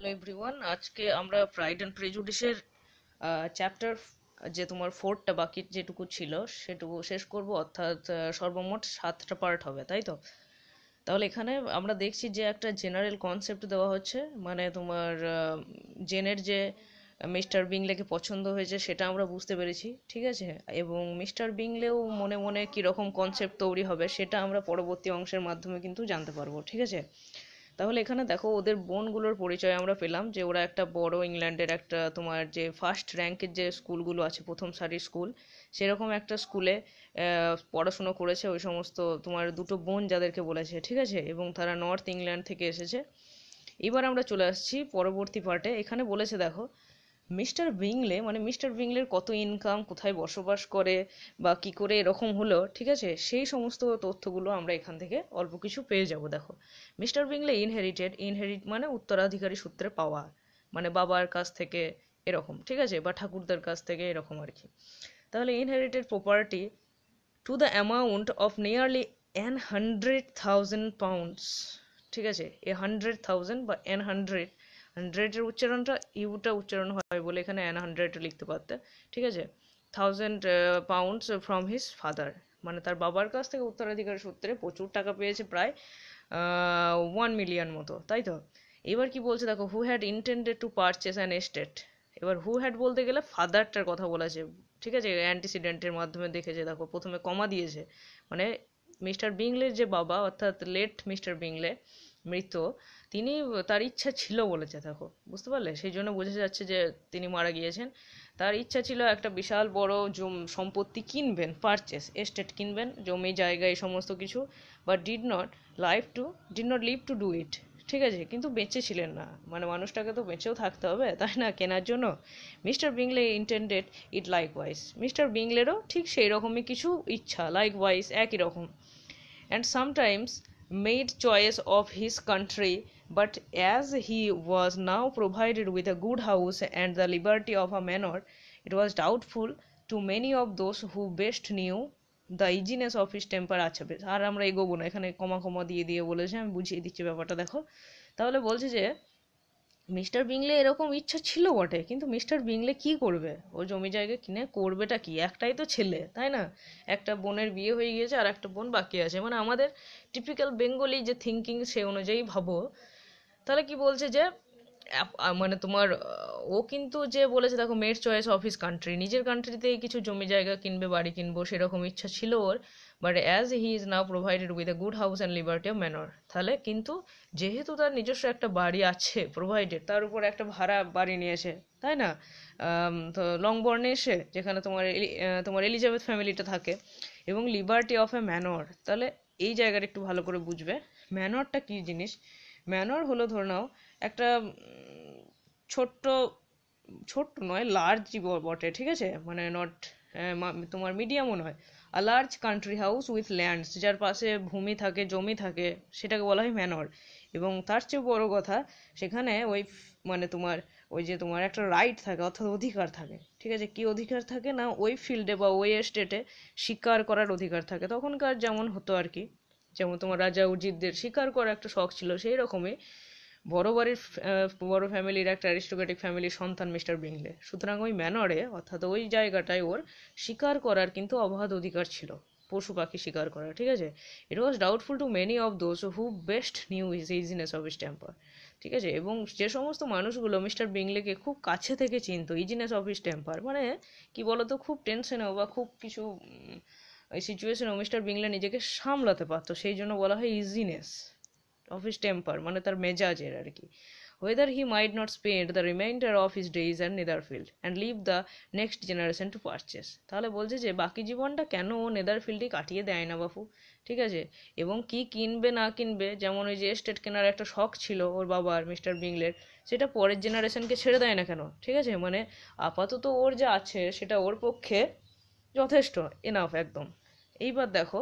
Hello everyone, আজকে আমরা pride and প্রেজুডিসের chapter যে তোমার ফোরটা বাকি যেটুকু ছিল সেটুকু শেষ করব, অর্থাৎ সর্বমোট 7টা পার্ট হবে, তাই তো? তাহলে এখানে আমরা দেখছি যে একটা জেনারেল কনসেপ্ট দেওয়া হচ্ছে, মানে তোমার জেনের যে মিস্টার বিংলেকে পছন্দ হয়েছে সেটা আমরা বুঝতে পেরেছি, ঠিক আছে? এবং মিস্টার বিংলেও মনে মনে কীরকম কনসেপ্ট তৈরি হবে সেটা আমরা পরবর্তী অংশের মাধ্যমে কিন্তু জানতে পারবো, ঠিক আছে? তাহলে এখানে দেখো ওদের বোনগুলোর পরিচয় আমরা পেলাম যে ওরা একটা বড় ইংল্যান্ডের একটা তোমার যে ফার্স্ট র্যাঙ্কের যে স্কুলগুলো আছে, প্রথম সারির স্কুল, সেরকম একটা স্কুলে পড়াশুনো করেছে ওই সমস্ত তোমার দুটো বোন যাদেরকে বলেছে, ঠিক আছে? এবং তারা নর্থ ইংল্যান্ড থেকে এসেছে। এবার আমরা চলে আসছি পরবর্তী পার্টে। এখানে বলেছে দেখো মিস্টার বিংলে, মানে মিস্টার বিংলের কত ইনকাম, কোথায় বসবাস করে বা কি করে এরকম হলো, ঠিক আছে, সেই সমস্ত তথ্যগুলো আমরা এখান থেকে অল্প কিছু পেয়ে যাব। দেখো মিস্টার বিংলে ইনহেরিট মানে উত্তরাধিকারী সূত্রে পাওয়া, মানে বাবার কাছ থেকে এরকম, ঠিক আছে, বা ঠাকুরদার কাছ থেকে এরকম আর কি। তাহলে inherited property to the amount of nearly £100,000, ঠিক আছে? 100,000 বা হান্ড্রেড, হান্ড্রেডের উচ্চারণটা ইউটা উচ্চারণ হয় বলে এখানে 100 লিখতে পারতে, ঠিক আছে? 1,000 pounds ফ্রম হিজ ফাদার, মানে তার বাবার কাছ থেকে উত্তরাধিকার সূত্রে প্রচুর টাকা পেয়েছে, প্রায় 1 মিলিয়ন মতো, তাই তো? এবার কি বলছে দেখো, who had intended to purchase an estate. এবার হু হ্যাড বলতে গেলে ফাদারটার কথা বলেছে, ঠিক আছে? অ্যান্টিসিডেন্টের মাধ্যমে দেখেছে, দেখো প্রথমে কমা দিয়েছে, মানে মিস্টার বিংলের যে বাবা অর্থাৎ লেট মিস্টার বিংলে মৃত, তিনি, তার ইচ্ছা ছিল বলেছে, দেখো বুঝতে পারলে, সেই জন্য বোঝা যাচ্ছে যে তিনি মারা গিয়েছেন। তার ইচ্ছা ছিল একটা বিশাল বড় সম্পত্তি কিনবেন, পারচেস এস্টেট কিনবেন, জমি জায়গা এই সমস্ত কিছু, but did not live to do it, ঠিক আছে? কিন্তু বেঁচে ছিলেন না, মানে মানুষটাকে তো বেঁচেও থাকতে হবে, তাই না, কেনার জন্য। মিস্টার বিংলে ইন্টেন্ডেড ইট লাইকওয়াইজ, মিস্টার বিংলেরও ঠিক সেই রকমই কিছু ইচ্ছা, লাইকওয়াইজ একই রকম, and sometimes made choice of his country, but as he was now provided with a good house and the liberty of a manor, it was doubtful to many of those who best knew the easiness of his temper। আচ্ছা বেশ, আর আমরা এগোবো না, এখানে কমা কমা দিয়ে দিয়ে বলেছে, আমি বুঝিয়ে দিচ্ছি ব্যাপারটা, দেখো। তাহলে বলছে যে মিস্টার বিংলে এরকম ইচ্ছা ছিল বটে, কিন্তু মিস্টার বিংলে কি করবে, ও জমি জায়গা কিনে করবেটা কি, একটাই তো ছেলে, তাই না? একটা বোনের বিয়ে হয়ে গিয়েছে আর একটা বোন বাকি আছে, মানে আমাদের টিপিক্যাল বেঙ্গলি যে থিঙ্কিং সে অনুযায়ী ভাবো। তাহলে কি বলছে যে মানে তোমার ও কিন্তু যে বলেছে দেখো, made choice of his country, নিজের কান্ট্রিতেই কিছু জমি জায়গা কিনবে, বাড়ি কিনবো, সেরকম ইচ্ছা ছিল ওর, but as he is now provided with a good house and liberty of manor. তাহলে কিন্তু যেহেতু তার নিজস্ব একটা বাড়ি আছে প্রোভাইডেড, তার উপর একটা ভাড়া বাড়ি নিয়েছে, তাই না? তো লংবর্নে এসে, যেখানে তোমার তোমার এলিজাবেথ ফ্যামিলিটা থাকে, এবং লিবার্টি অফ এ ম্যানর, তাহলে এই জায়গাটা একটু ভালো করে বুঝবে। ম্যানরটা কী জিনিস? ম্যানর হলো, ধরে নাও একটা ছোট্ট, ছোট্ট নয়, লার্জই বটে, ঠিক আছে, মানে নট তোমার মিডিয়ামও নয়, a large country house with lands, যার পাশে ভূমি থাকে, জমি থাকে, সেটাকে বলা হয় ম্যানর। এবং তার চেয়ে বড় কথা, সেখানে ওই মানে তোমার ওই যে তোমার একটা রাইট থাকে, অর্থাৎ অধিকার থাকে, ঠিক আছে? কি অধিকার থাকে না, ওই ফিল্ডে বা ওই এস্টেটে শিকার করার অধিকার থাকে। তখনকার যেমন হতো আর কি, যেমন তোমার রাজা উজিরদের শিকার করা একটা শখ ছিল, সেই রকমই বড় বাড়ির বড় ফ্যামিলির একটা অ্যারিস্টোক্রেটিক ফ্যামিলির সন্তান মিস্টার বিংলে, সুতরাং ওই ম্যানরে অর্থাৎ ওই জায়গাটায় ওর শিকার করার কিন্তু অবাধ অধিকার ছিল, পশু পাখি শিকার করা, ঠিক আছে? It was doubtful to many of those who best knew his easiness of his temper, ঠিক আছে? এবং যে সমস্ত মানুষগুলো মিস্টার বিংলেকে খুব কাছে থেকে চিনত, ইজিনেস অফ হিজ টেম্পার মানে কি বলতো, খুব টেনশনেও বা খুব কিছু এই সিচুয়েশনেও মিস্টার বিংলে নিজেকে সামলাতে পারতো, সেই জন্য বলা হয় ইজিনেস অফ হিজ টেম্পার, মানে তার মেজাজের আর কি। whether he might not spend the remainder of his days at নেদারফিল্ড and leave the next generation to purchase। তাহলে বলছে যে বাকি জীবনটা কেন ও নেদারফিল্ডই কাটিয়ে দেয় না বাপু, ঠিক আছে? এবং কি কিনবে না কিনবে, যেমন ওই যে এস্টেট কেনার একটা শখ ছিল ওর বাবার মিস্টার বিংলের, সেটা পরের জেনারেশনকে ছেড়ে দেয় না কেন, ঠিক আছে? মানে আপাতত ওর যা আছে সেটা ওর পক্ষে যথেষ্ট, এনাফ একদম। এইবার দেখো,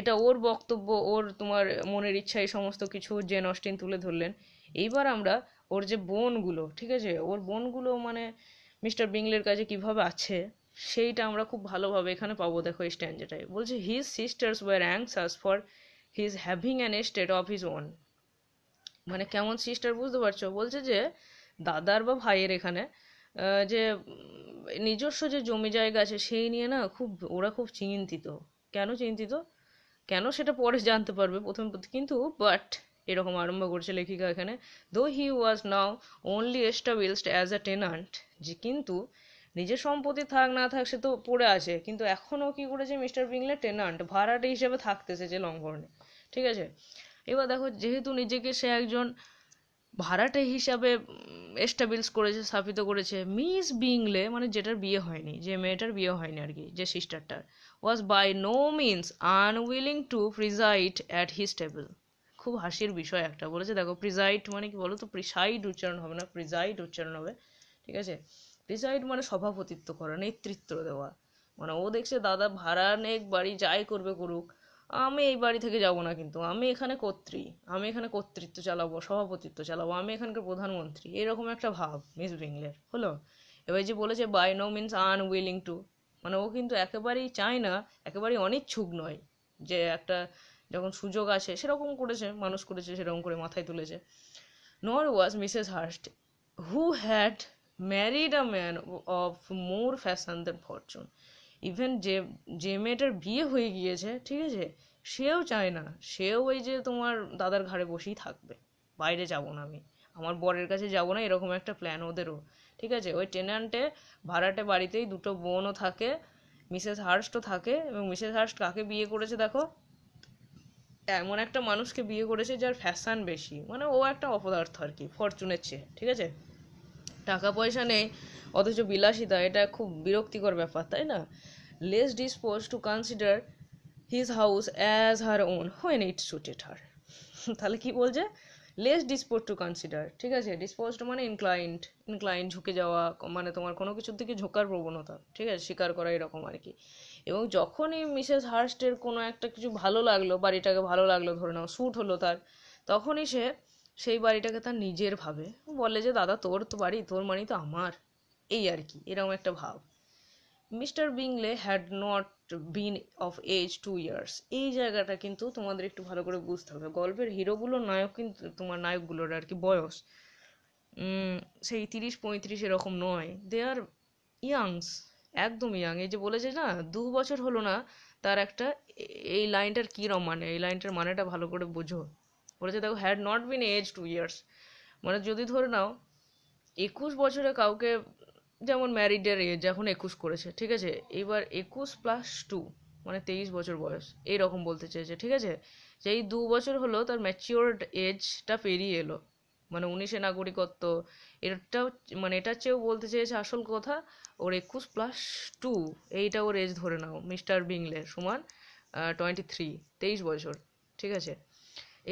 এটা ওর বক্তব্য, ওর তোমার মনের ইচ্ছা, এই সমস্ত কিছু জেন অস্টিন তুলে ধরলেন। এইবার আমরা ওর যে বোনগুলো, ঠিক আছে, ওর বোনগুলো মানে মিস্টার বিংলের কাছে কিভাবে আছে সেইটা আমরা খুব ভালোভাবে এখানে পাবো। দেখো এই স্ট্যান্ডাটাই বলছে, his sisters were anxious for his having an estate of his own, মানে কেমন সিস্টার বুঝতে পারছো? বলছে যে দাদার বা ভাইয়ের এখানে যে নিজস্ব যে জমি জায়গা আছে সেই নিয়ে না খুব ওরা খুব চিন্তিত। কেন চিন্তিত, কেন সেটা পরে জানতে পারবে প্রথম কিন্তু বাট এরকম আরম্ভ করছে লেখিকা এখানে, দো হি ওয়াজ নাও অনলি এস্টাবলিশড অ্যাজ আ টেনান্ট, যে কিন্তু নিজের সম্পত্তি থাক না থাক সে তো পড়ে আছে, কিন্তু এখনও কি করেছে মিস্টার বিংলে টেনান্ট ভাড়াটে হিসেবে থাকতেছে যে লংহর্নে। ঠিক আছে, এবার দেখো যেহেতু নিজেকে সে একজন ভাড়াটে হিসাবে এস্টাবলিশ করেছে, স্থাপিত করেছে, মিস বিংলে মানে যেটার বিয়ে হয়নি, যে মেয়েটার বিয়ে হয়নি আর কি, যে সিস্টারটার, was by no means unwilling to preside at his table. খুব হাসির বিষয় একটা বলেছে, দেখো প্রিজাইড মানে কি বলো তো, প্রিসাইড উচ্চারণ হবে না, প্রিজাইড উচ্চারণ হবে। ঠিক আছে, প্রিসাইড মানে সভাপতিত্ব করা, নেতৃত্ব দেওয়া। মানে ও দেখছে দাদা ভাড়া নেক বাড়ি যাই করবে করুক, আমি এই বাড়ি থেকে যাব না, কিন্তু আমি এখানে কর্ত্রী, আমি এখানে কর্তৃত্ব চালাবো, সভাপতিত্ব চালাবো, আমি এখানকার প্রধানমন্ত্রী, এরকম একটা ভাব মিস বিংলের হলো। এবার যে বলেছে by no means unwilling to, মানে ও কিন্তু একেবারেই চায় না, একেবারেই অনিচ্ছুক নয়, যে একটা যখন সুযোগ আসে সেরকম করেছে, মানুষ করেছে সেরকম করে মাথায় তুলেছে। Nor was Mrs Hurst who had married a man of more fashion than fortune. Even যে যে মেয়েটার বিয়ে হয়ে গিয়েছে, ঠিক আছে, সেও চায় না, সেও ওই যে তোমার দাদার ঘাড়ে বসেই থাকবে, বাইরে যাব না আমি, আমার বরের কাছে যাব না, এরকম একটা প্ল্যান ওদেরও। ঠিক আছে, ওই টেনান্টে ভাড়াটে বাড়িতেই দুটো বোনও থাকে, মিসেস হার্স্টও থাকে, এবং মিসেস হার্স্ট কাকে বিয়ে করেছে দেখো, এমন একটা মানুষকে বিয়ে করেছে যার ফ্যাশন বেশি, মানে ও একটা অপদার্থ আর কি ফরচুনের চেয়ে। ঠিক আছে, টাকা পয়সা নেই অথচ বিলাসিতা, এটা খুব বিরক্তিকর ব্যাপার, তাই না? Less disposed to consider his house as her own when it suited her. তাহলে কি বলছে, লেস ডিসপোজ টু কনসিডার, ঠিক আছে, ডিসপোজড মানে ইনক্লাইন্ড, ইনক্লাইন্ড ঝুঁকে যাওয়া, মানে তোমার কোনো কিছুর দিকে ঝোঁকার প্রবণতা, ঠিক আছে, স্বীকার করা এরকম আর কি। এবং যখনই মিসেস হার্স্টের কোনো একটা কিছু ভালো লাগলো, বাড়িটাকে ভালো লাগলো, ধরে নাও স্যুট হলো তার, তখনই সে সেই বাড়িটাকে তার নিজের ভাবে, বলে যে দাদা তোর তো বাড়ি, তোর মানে তো আমার, এই আর কি, এরকম একটা ভাব। Mr Bingley had not been of age 2 years. এই জায়গাটা কিন্তু তোমাদের একটু ভালো করে বুঝতে হবে, গল্পের হিরোগুলোর নায়ক কিন্তু তোমার নায়কগুলোর আর কি বয়স সেই 30-35 এরকম নয়, দে আর ইয়াংস, একদম ইয়াং। এই যে বলেছে না 2 বছর হলো না, তার একটা এই লাইনটার কী রকম মানে, এই লাইনটার মানেটা ভালো করে বোঝো। বলেছে দেখো had not been age 2 years, মানে যদি ধরে নাও 21 বছরে কাউকে, যেমন ম্যারিডের এজ এখন 21 করেছে, ঠিক আছে, এবার 21+2 মানে 23 বছর বয়স, এইরকম বলতে চেয়েছে। ঠিক আছে, যে এই 2 বছর হলো তার ম্যাচিওরড এজটা পেরিয়ে এলো, মানে 19-এ নাগরিকত্ব, এটাও মানে এটার চেয়েও বলতে চেয়েছে আসল কথা, ওর 21+2 এইটা ওর এজ ধরে নাও, মিস্টার বিংলে সমান 23, 23 বছর। ঠিক আছে,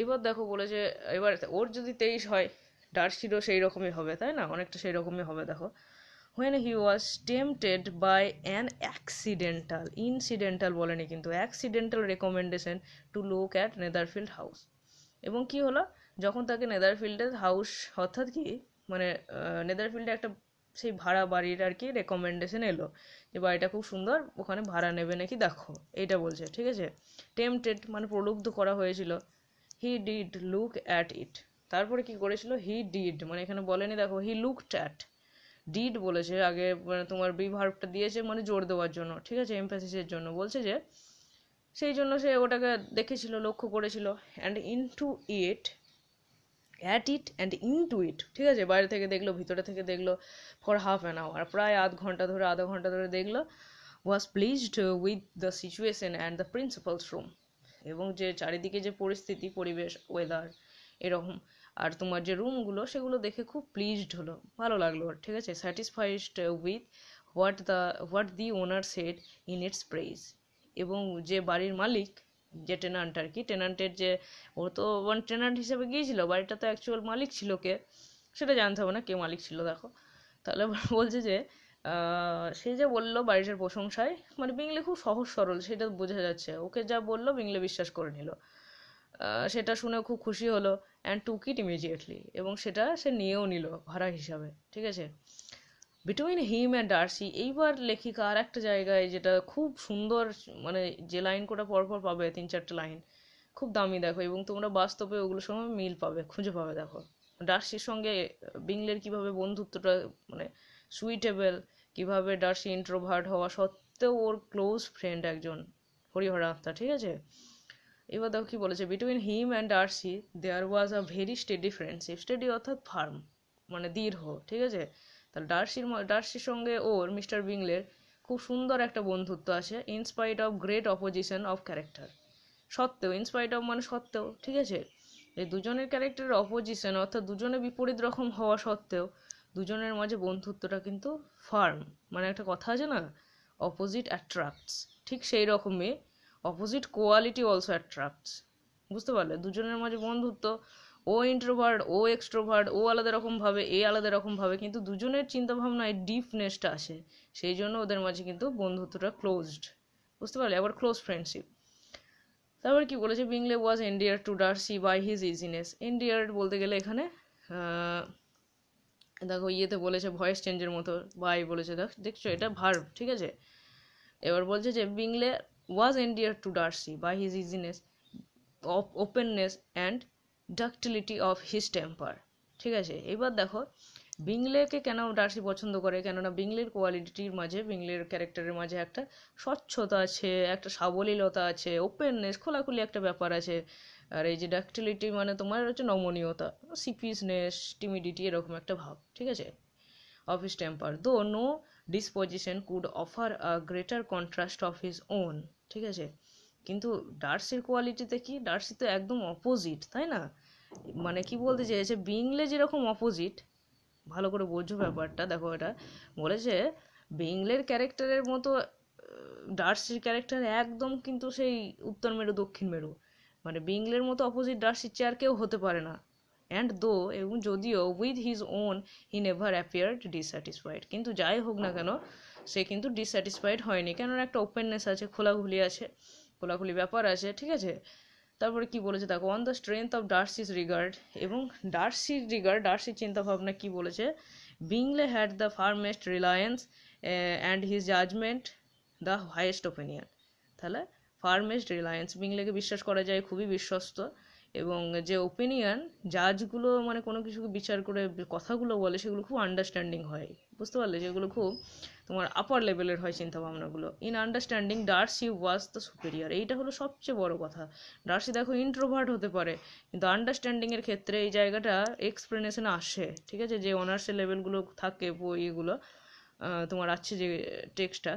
এইবার দেখো বলেছে, এবার ওর যদি 23 হয়, ডার্সিরও সেই রকমই হবে, তাই না, অনেকটা সেই রকমই হবে। দেখো when he was tempted by an incidental বলেনি কিন্তু accidental recommendation to look at Netherfield House. এবং কি হলো, যখন তাকে নেদারফিল্ডের হাউস, অর্থাৎ কি মানে নেদারফিল্ডে একটা সেই ভাড়া বাড়ির আর কি রেকমেন্ডেশন এলো, যে বাড়িটা খুব সুন্দর, ওখানে ভাড়া নেবে নাকি দেখো, এইটা বলছে। ঠিক আছে, টেম্পটেড মানে প্রলুব্ধ করা হয়েছিল, he did look at it, তারপরে কি করেছিল, হি ডিড মানে এখানে বলেনি দেখো, হি লুকড অ্যাট, ডিড বলেছে আগে, মানে তোমার বি ভার্বটা দিয়েছে মানে জোর দেওয়ার জন্য, ঠিক আছে, এমফ্যাসিসের জন্য বলছে, যে সেই জন্য সে ওটাকে দেখেছিল, লক্ষ্য করেছিল, and into it, at it and into ইট, ঠিক আছে, বাইরে থেকে দেখলো, ভিতরে থেকে দেখলো, ফর ½ an hour, প্রায় আধা ঘন্টা ধরে দেখলো, ওয়াজ pleased with the situation and the principles room, এবং যে চারিদিকে যে পরিস্থিতি, পরিবেশ, ওয়েদার এরকম, আর তোমার যে রুমগুলো সেগুলো দেখে খুব প্লিজড হলো, ভালো লাগলো, ঠিক আছে, satisfied with what the owner said in it's praise, এবং যে বাড়ির মালিক, যে টেনান্ট আর কি, টেনান্টের যে, ও তো টেনান্ট হিসেবে গিয়েছিল, বাড়িটা তো অ্যাকচুয়াল মালিক ছিল কে সেটা জানতে হবে না, কে মালিক ছিল দেখো। তাহলে বলছে যে সে যে বললো বাড়িটার প্রশংসায়, মানে বিংলে খুব সহজ সরল সেটা বোঝা যাচ্ছে, ওকে যা বললো বিংলে বিশ্বাস করে নিল, সেটা শুনে খুব খুশি হলো, অ্যান্ড টুক ইট ইমিডিয়েটলি, এবং সেটা সে নিয়েও নিল ভাড়া হিসাবে। ঠিক আছে, বিটুইন হিম অ্যান্ড ডার্সি, এইবার লেখিকা আর একটা জায়গায় যেটা খুব সুন্দর, মানে যে লাইন কোটা পরপর পাবে 3-4টে লাইন, খুব দামি দেখো, এবং তোমরা বাস্তবে ওগুলোর সঙ্গে মিল পাবে, খুঁজে পাবে। দেখো ডার্সির সঙ্গে বিংলের কিভাবে বন্ধুত্বটা মানে সুইটেবল, কিভাবে ডার্সি ইন্ট্রোভার্ট হওয়া সত্ত্বেও ওর ক্লোজ ফ্রেন্ড একজন হরিহর আত্মা, ঠিক আছে। এবার দেখো কি বলেছে, between him and Darcy there was a very steady friendship. Steady অর্থাৎ ফার্ম, মানে দৃঢ়, ঠিক আছে। তাহলে ডার্সির সঙ্গে ওর মিস্টার বিংলের খুব সুন্দর একটা বন্ধুত্ব আছে, in spite of great opposition of character. সত্ত্বেও, ইনস্পাইট অফ মানে সত্ত্বেও, ঠিক আছে। এই দুজনের ক্যারেক্টারের অপোজিশন অর্থাৎ দুজনে বিপরীত রকম হওয়া সত্ত্বেও দুজনের মাঝে বন্ধুত্বটা কিন্তু ফার্ম। মানে একটা কথা আছে না, অপোজিট অ্যাট্রাক্টস, ঠিক সেই রকমই অপোজিট কোয়ালিটি অলসো অ্যাট্রাক্টস। বুঝতে পারলে, দুজনের মাঝে বন্ধুত্ব, ও ইন্ট্রোভার্ট, ও এক্সট্রোভার্ট, ও আলাদা রকম ভাবে, এ আলাদা রকম ভাবে, কিন্তু দুজনের চিন্তাভাবনায় ডিপনেসটা আসে, সেই জন্য ওদের মাঝে কিন্তু বন্ধুত্বটা ক্লোজড। বুঝতে পারলে, আবার ক্লোজ ফ্রেন্ডশিপ। তারপর কি বলেছে, বিংলে was endeared to Darcy by his easiness. এন্ডিয়ার বলতে গেলে এখানে দেখো ইয়েতে বলেছে ভয়েস চেঞ্জের মতো, বাই বলেছে, দেখছো এটা ভার্ব, ঠিক আছে। এবার বলছে যে Bingley was endeared to Darcy by his easiness, openness and ductility of his temper, ঠিক আছে। এবার দেখো বিংলেকে কেন ডার্সি পছন্দ করে, কেননা বিংলের কোয়ালিটির মাঝে, বিংলের ক্যারেক্টারের মাঝে একটা স্বচ্ছতা আছে, একটা সাবলীলতা আছে, ওপেননেস, খোলাখুলি একটা ব্যাপার আছে। আর এই যে ডাক্টিলিটি মানে তোমার হচ্ছে নমনীয়তা, সিপিসনেস, টিমিডিটি, এরকম একটা ভাব, ঠিক আছে। Of his temper though no disposition could offer a greater contrast of his own, ঠিক আছে। কিন্তু ডার্সির কোয়ালিটিতে কি, ডার্সি তো একদম অপোজিট, তাই না। মানে কি বলতে চেয়েছে, বিংলে যেরকম অপোজিট, ভালো করে বোঝো ব্যাপারটা। দেখো এটা বলেছে বিংলের ক্যারেক্টারের মতো ডার্সির ক্যারেক্টার একদম কিন্তু সেই উত্তর মেরু দক্ষিণ মেরু, মানে বিংলের মতো অপোজিট ডার্সির চেয়ে কেউ হতে পারে না। অ্যান্ড দো, এবং যদিও, with his own he never appeared dissatisfied, কিন্তু যাই হোক না কেন সে কিন্তু ডিসস্যাটিসফাইড হয়নি, কেননা একটা ওপেননেস আছে, খোলাখুলি আছে, খোলাখুলি ব্যাপার আছে, ঠিক আছে। তারপরে কি বলেছে দেখো, on the strength of Darcy's regard, এবং ডার্সির চিন্তাভাবনা কি বলেছে, Bingley had the firmest reliance and his judgment the highest opinion. তাহলে ফার্মেস্ট রিলায়েন্স, বিংলেকে বিশ্বাস করা যায়, খুবই বিশ্বস্ত, এবং যে ওপিনিয়ন, জাজগুলো মানে কোনো কিছুকে বিচার করে কথাগুলো বলে, সেগুলো খুব আন্ডারস্ট্যান্ডিং হয়। বুঝতে পারলে, যেগুলো খুব তোমার আপার লেভেলের হয় চিন্তাভাবনাগুলো। In understanding Darcy was the superior, এইটা হলো সবচেয়ে বড় কথা। ডার্সি দেখো ইন্ট্রোভার্ট হতে পারে, কিন্তু আন্ডারস্ট্যান্ডিংয়ের ক্ষেত্রে এই জায়গাটা এক্সপ্লেনেশনে আসে, ঠিক আছে। যে অনার্সের লেভেলগুলো থাকে বইগুলো তোমার আছে যে টেক্সটটা,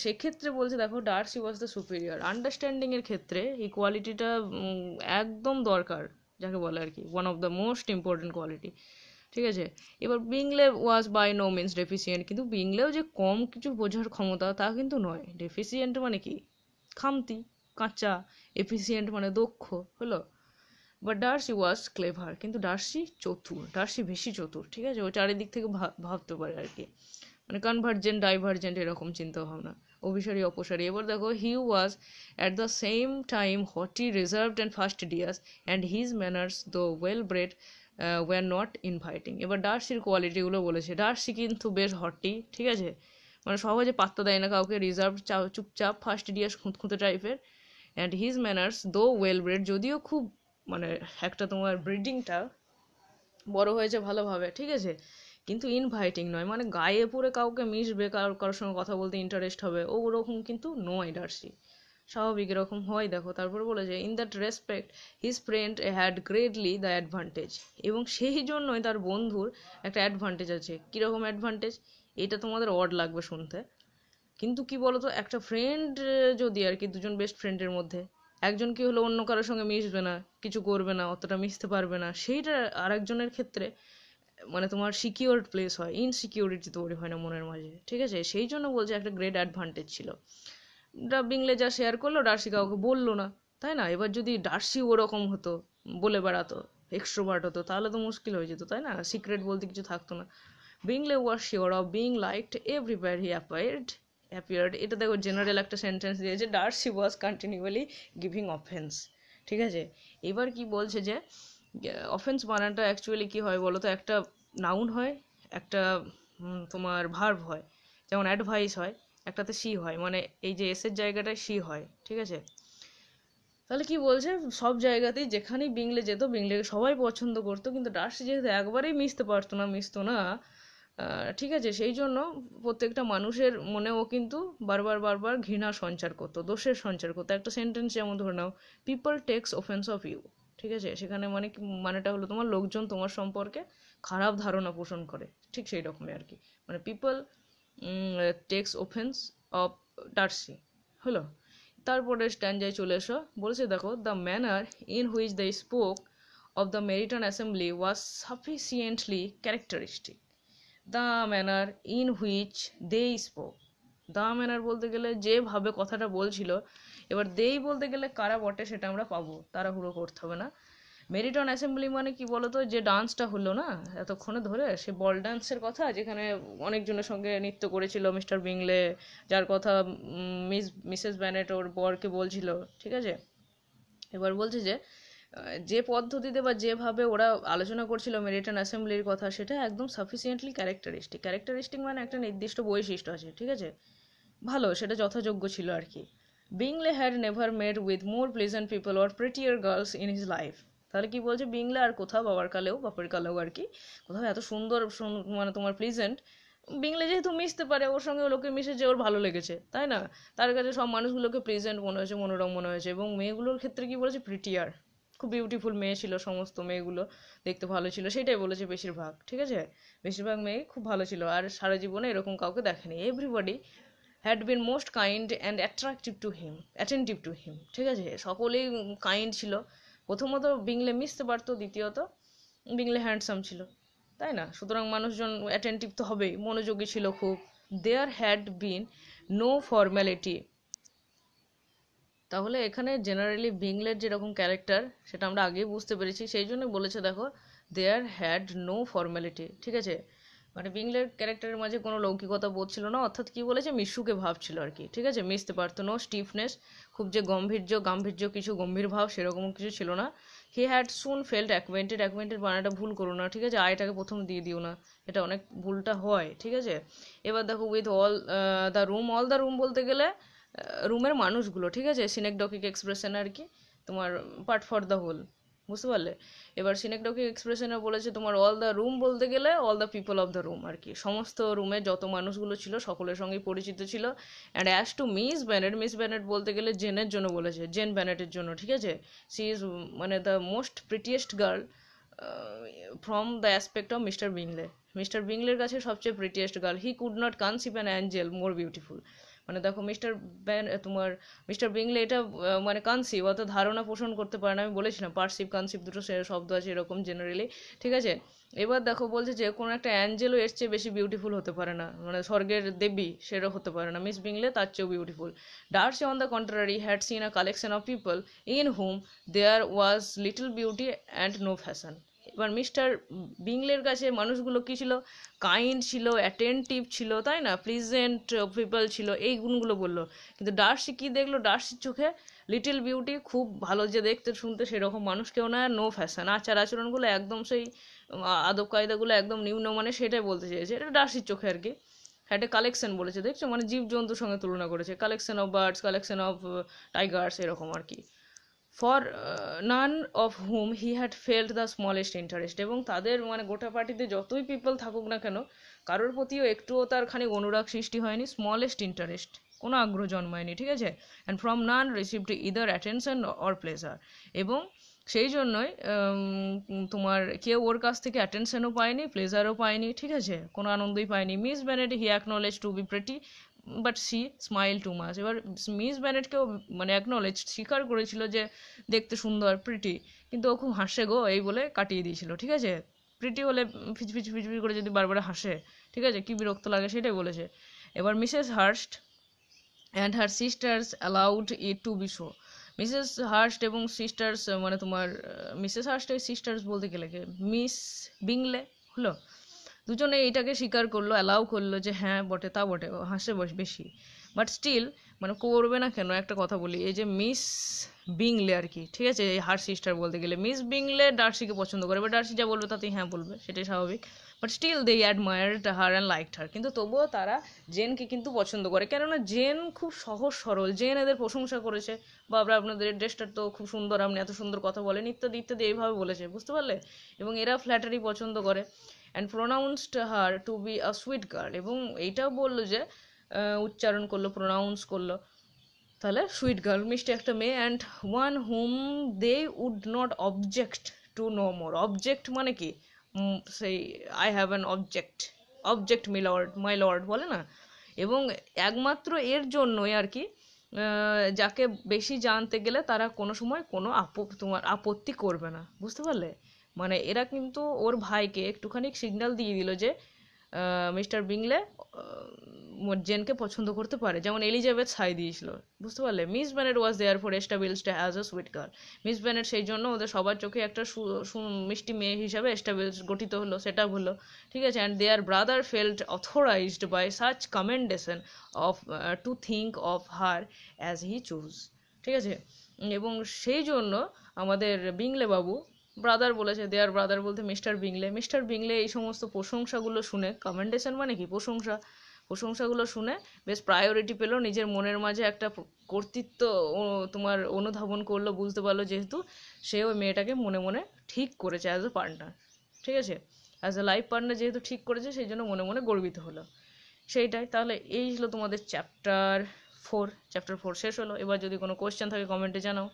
সেক্ষেত্রে বলছে দেখো ডার্সি ওয়াজ দ্য সুপিরিয়র। আন্ডারস্ট্যান্ডিংয়ের ক্ষেত্রে এই কোয়ালিটিটা একদম দরকার, যাকে বলে আর কি one of the most important quality, ঠিক আছে। এবার বিংলে ওয়াজ বাই নো মিনস ডেফিসিয়েন্ট, কিন্তু বিংলেও যে কম কিছু বোঝার ক্ষমতা তা কিন্তু নয়। ডেফিসিয়েন্ট মানে কি, খামতি, কাঁচা। এফিসিয়েন্ট মানে দক্ষ, হলো। বাট ডার্সি ওয়াজ ক্লেভার, কিন্তু ডার্সি চতুর, ডার্সি বেশি চতুর, ঠিক আছে। ও চারিদিক থেকে ভাবতে পারে আর কি, মানে কনভার্জেন্ট ডাইভার্জেন্ট এরকম চিন্তা ভাবনা, অভিসারী অপসারী। এবার দেখো, he was at the same time haughty, reserved and fastidious, and his manners though well bred were not inviting. এবার ডার্সির কোয়ালিটিগুলো বলেছে, ডার্সি কিন্তু বেশ হটি, ঠিক আছে, মানে সহজে পাত্তা দেয় না কাউকে, রিজার্ভ, চুপচাপ, ফাস্টিডিয়াস, খুঁতখুঁতে টাইপের। And his manners though well bread, যদিও খুব মানে একটা তোমার ব্রিডিংটা বড় হয়েছে ভালোভাবে, ঠিক আছে, কিন্তু ইনভাইটিং নয়, মানে গায়ে পড়ে কাউকে মিশবে, কারোর সঙ্গে কথা বলতে ইন্টারেস্ট হবে, ও ওরকম কিন্তু নয় ডার্সি, স্বাভাবিক এরকম হয়। দেখো তারপরে বলেছে, in that respect his friend had greatly the advantage, এবং সেই জন্যই তার বন্ধুর একটা অ্যাডভান্টেজ আছে। কীরকম অ্যাডভান্টেজ, এটা তোমাদের অড লাগবে শুনতে, কিন্তু কি বলতো, একটা ফ্রেন্ড যদি আর কি, দুজন বেস্ট ফ্রেন্ডের মধ্যে একজন কি হলো অন্য কারোর সঙ্গে মিশবে না, কিছু করবে না, অতটা মিশতে পারবে না, সেইটা আরেকজনের ক্ষেত্রে মানে তোমার সিকিউর প্লেস হয়, ইনসিকিউরিটি তৈরি হয় না মনের মাঝে, ঠিক আছে। সেই জন্য বলছে একটা গ্রেট অ্যাডভান্টেজ ছিল। বিংলে যা শেয়ার করলো ডার্সি কাউকে বললো না, তাই না। এবার যদি ডার্সি ওরকম হতো, বলে বেড়াতো, এক্সট্রোভার্ট হতো, তাহলে তো মুশকিল হয়ে যেত, তাই না, সিক্রেট বলতে কিছু থাকতো না। Bingley was sure of being liked everywhere he appeared, এটা দেখো জেনারেল একটা সেন্টেন্স দিয়েছে, Darcy was continually giving offence, ঠিক আছে। এবার কি বলছে যে অফেন্স বানানটা অ্যাকচুয়ালি কি হয় বলো তো, একটা নাউন হয়, একটা তোমার ভার্ব হয়, যেমন অ্যাডভাইস হয়, একটাতে সি হয়, মানে এই যে এসের জায়গাটায় সি হয়, ঠিক আছে। তাহলে কি বলছে, সব জায়গাতেই যেখানেই বিংলে যেত বিংলেকে সবাই পছন্দ করতো, কিন্তু ডার্সি যেহেতু একবারেই মিশতো না, ঠিক আছে, সেই জন্য প্রত্যেকটা মানুষের মনেও কিন্তু বারবার বারবার ঘৃণা সঞ্চার করতো, দোষের সঞ্চার করতো। একটা সেন্টেন্স যেমন ধরে নাও, people takes offence of you, ঠিক আছে, সেখানে মানে মানেটা হলো তোমার লোকজন তোমার সম্পর্কে খারাপ ধারণা পোষণ করে, ঠিক সেই রকমই আর কি, মানে people takes offence of Darcy, হলো। তারপরে স্ট্যান্ডায় চলে এসো, বলেছে দেখো, the manner in which they spoke of the Meryton assembly was sufficiently characteristic. The manner in which they spoke, the manner বলতে গেলে যেভাবে কথাটা বলছিল, এবার দেই বলতে গেলে কারা বটে সেটা আমরা পাবো, তাড়াহুড়ো করতে হবে না। মেরিটন অ্যাসেম্বলি মানে কি বলতো, যে ডান্সটা হলো না এতক্ষণে ধরে, সে বল ডান্সের কথা, যেখানে অনেকজনের সঙ্গে নৃত্য করেছিল মিস্টার বিংলে, যার কথা মিসেস ব্যানেট ওর বরকে বলছিল, ঠিক আছে। এবার বলছে যে যে পদ্ধতিতে বা যেভাবে ওরা আলোচনা করছিল মেরিটন অ্যাসেম্বলির কথা, সেটা একদম সাফিসিয়েন্টলি ক্যারেক্টারিস্টিক মানে একটা নির্দিষ্ট বৈশিষ্ট্য আছে, ঠিক আছে, ভালো, সেটা যথাযোগ্য ছিল আর কি। Bingley had never met with more pleasant people or prettier girls in his life. তাহলে কি বলছে, বিংলে আর কোথাও বাপের কালেও আর কি, কোথাও এত সুন্দর মানে তোমার প্লেজেন্ট, বিংলে যেহেতু মিশতে পারে, ওর সঙ্গে লোকে মিশেছে, ওর ভালো লেগেছে, তাই না, তার কাছে সব মানুষগুলোকে প্লেজেন্ট মনে হয়েছে, মনোরম মনে হয়েছে, এবং মেয়েগুলোর ক্ষেত্রে কি বলেছে, প্রিটিয়ার, খুব বিউটিফুল মেয়ে ছিল, সমস্ত মেয়েগুলো দেখতে ভালো ছিল, সেটাই বলেছে বেশিরভাগ, ঠিক আছে, বেশিরভাগ মেয়ে খুব ভালো ছিল, আর সারা জীবনে এরকম কাউকে দেখেনি। Everybody had been most kind and attentive to him, ঠিক আছে, সকলেই কাইন্ড ছিল। প্রথমত বিংলে মিশতে পারতো, দ্বিতীয়ত বিংলে হ্যান্ডসাম ছিল, তাই না, সুতরাং মানুষজন অ্যাটেন্টিভ তো হবেই, মনোযোগী ছিল খুব। There had been no formality, তাহলে এখানে জেনারেলি বিংলের যেরকম ক্যারেক্টার সেটা আমরা আগেই বুঝতে পেরেছি, সেই জন্য বলেছে দেখো, দেয়ার হ্যাড নো ফর্ম্যালিটি, ঠিক আছে, মানে বিংলের ক্যারেক্টারের মাঝে কোনো লৌকিকতা বোধ ছিল না, অর্থাৎ কি বলেছে, মিশুকে ভাব ছিল আর কি, ঠিক আছে, মিশতে পারতো, নো স্টিফনেস, খুব যে গাম্ভীর্য কিছু গম্ভীর ভাব সেরকম কিছু ছিল না। He had soon felt acquainted বানাটা ভুল করো না, ঠিক আছে, আয়টাকে প্রথম দিয়ে দিও না, এটা অনেক ভুলটা হয়, ঠিক আছে। এবার দেখো, উইথ অল দ্য রুম বলতে গেলে রুমের মানুষগুলো, ঠিক আছে, সিনেকডকিক এক্সপ্রেশন আর কি, তোমার পার্ট ফর দ্য হোল, বুঝতে পারলে। এবার সিনেকডকিক এক্সপ্রেশনে বলেছে তোমার অল দ্য রুম বলতে গেলে all the people of the room আর কি, সমস্ত রুমে যত মানুষগুলো ছিল সকলের সঙ্গেই পরিচিত ছিল। অ্যান্ড অ্যাজ টু মিস ব্যানেট বলতে গেলে জেনের জন্য বলেছে, জেন ব্যানেটের জন্য, ঠিক আছে, সি ইজ মানে the most prettiest girl from the aspect of Mr বিংলের কাছে সবচেয়ে prettiest girl. He could not conceive an angel more beautiful, মানে দেখো তোমার মিস্টার বিংলে এটা মানে কনসিভ অর্থাৎ ধারণা পোষণ করতে পারে না, আমি বলেছিলাম পারসিভ কনসিভ দুটো শব্দ আছে এরকম জেনারেলি, ঠিক আছে। এবার দেখো বলছে যে কোনো একটা অ্যাঞ্জেলও এর চেয়ে বেশি বিউটিফুল হতে পারে না, মানে স্বর্গের দেবী সেটা হতে পারে না, মিস বিংলে তার চেয়েও beautiful. Darcy on the contrary had seen a collection of people in whom there was little beauty and no fashion. এবার মিস্টার বিংলের কাছে মানুষগুলো কী ছিল, কাইন্ড ছিল, অ্যাটেন্টিভ ছিল, তাই না, প্লিজেন্ট পিপল ছিল, এই গুণগুলো বললো। কিন্তু ডার্সি কী দেখলো, ডার্সির চোখে লিটল বিউটি, খুব ভালো যে দেখতে শুনতে সেরকম মানুষ কেউ না, নো ফ্যাশন, আচার আচরণগুলো একদম সেই আদব কায়দাগুলো একদম নিম্নমানের, সেটাই বলতে চেয়েছে, এটা ডার্সির চোখে আর কি। একটা কালেকশন বলেছে, দেখছো, মানে জীবজন্তুর সঙ্গে তুলনা করেছে, collection of birds, collection of Tigers, এরকম আর কি। For none of hmm he had felt the smallest interest, এবং তাদের মানে গোটা পার্টিতে যতই পিপল থাকুক না কেন, কারোর প্রতিও একটুও তার খানিক অনুরাগ সৃষ্টি হয়নি, স্মলেস্ট ইন্টারেস্ট, কোনো আগ্রহ জন্মায়নি, ঠিক আছে। And from none received either attention or pleasure, এবং সেই জন্যই তোমার কেউ ওর কাছ থেকে অ্যাটেনশনও পায়নি, প্লেজারও পায়নি, ঠিক আছে, কোনো আনন্দই পায়নি। Miss Bennet he acknowledge to be pretty but she smile too much, এবার মিস ব্যানেটকেও মানে অ্যাকনোলেজ, স্বীকার করেছিল যে দেখতে সুন্দর, প্রিটি, কিন্তু ও খুব হাসে গো, এই বলে কাটিয়ে দিয়েছিল, ঠিক আছে। প্রিটি হলে ফিচফিচ ফিচফিচ করে যদি বারবার হাসে, ঠিক আছে, কি বিরক্ত লাগে সেটাই বলেছে। এবার Mrs Hurst and her sisters allowed it to be so, Mrs Hurst এবং সিস্টার্স মানে তোমার মিসেস হার্স্টের সিস্টার্স বলতে গেলে মিস বিংলে হলো, দুজনে এইটাকে স্বীকার করলো, অ্যালাউ করলো যে হ্যাঁ বটে, তা বটে, হাসে বেশি, বাট স্টিল মানে করবে না কেন, একটা কথা বলি, এই যে মিস বিংলে আর কি, ঠিক আছে, এই হার সিস্টার বলতে গেলে মিস বিংলে ডার্সিকে পছন্দ করে, এবার ডার্সি যা বলবে তাতেই হ্যাঁ বলবে, সেটাই স্বাভাবিক, but but still they admired her and liked her, কিন্তু তবুও তারা জেনকে কিন্তু পছন্দ করে, কেননা জেন খুব সহজ সরল, জেন এদের প্রশংসা করেছে, বাবা আপনাদের ড্রেসটা তো খুব সুন্দর, আপনি এত সুন্দর কথা বলেন ইত্যাদি ইত্যাদি এইভাবে বলেছে, বুঝতে পারলে? এবং এরা ফ্ল্যাটারি পছন্দ করে, and pronounced her to be a sweet girl, এবং এইটাও বললো যে উচ্চারণ করলো, প্রোনাউন্স করলো, তাহলে সুইট গার্ল, মিষ্টি একটা মেয়ে, and one whom they would not object to know more. Object মানে কি, সেই I have an object, object my lord বলে না, এবং একমাত্র এর জন্যই আর কি যাকে বেশি জানতে গেলে তারা কোনো সময় কোনো তোমার আপত্তি করবে না, বুঝতে পারলে? মানে এরা কিন্তু ওর ভাইকে একটুখানি সিগন্যাল দিয়ে দিল যে মিস্টার বিংলে জেনকে পছন্দ করতে পারে, যেমন এলিজাবেথ সাই দিয়েছিল, বুঝতে পারলে? Miss Bennet was therefore established as a sweet girl. Miss Bennet সেই জন্য ওদের সবার চোখে একটা মিষ্টি মেয়ে হিসাবে এস্টাবলিশ গঠিত হলো, সেটা হলো, ঠিক আছে? And their brother felt authorized by such commendation of to think of her as he choose, ঠিক আছে? এবং সেই জন্য আমাদের বিংলে বাবু, ব্রাদার বলেছে, দেয়ার ব্রাদার বলতে মিস্টার বিংলে এই সমস্ত প্রশংসাগুলো শুনে, কমেন্ডেশন মানে কি, প্রশংসাগুলো শুনে বেশ প্রায়োরিটি পেলো, নিজের মনের মাঝে একটা কর্তৃত্ব তোমার অনুধাবন করলো, বুঝতে পারলো যেহেতু সে ওই মেয়েটাকে মনে মনে ঠিক করেছে অ্যাজ এ পার্টনার, ঠিক আছে? অ্যাজ এ লাইফ পার্টনার যেহেতু ঠিক করেছে, সেই জন্য মনে মনে গর্বিত হলো, সেইটাই। তাহলে এই ছিল তোমাদের চ্যাপ্টার 4 শেষ হলো। এবার যদি কোনো কোয়েশ্চেন থাকে কমেন্টে জানাও।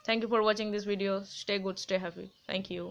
Thank you for watching this video, stay good, stay happy, thank you.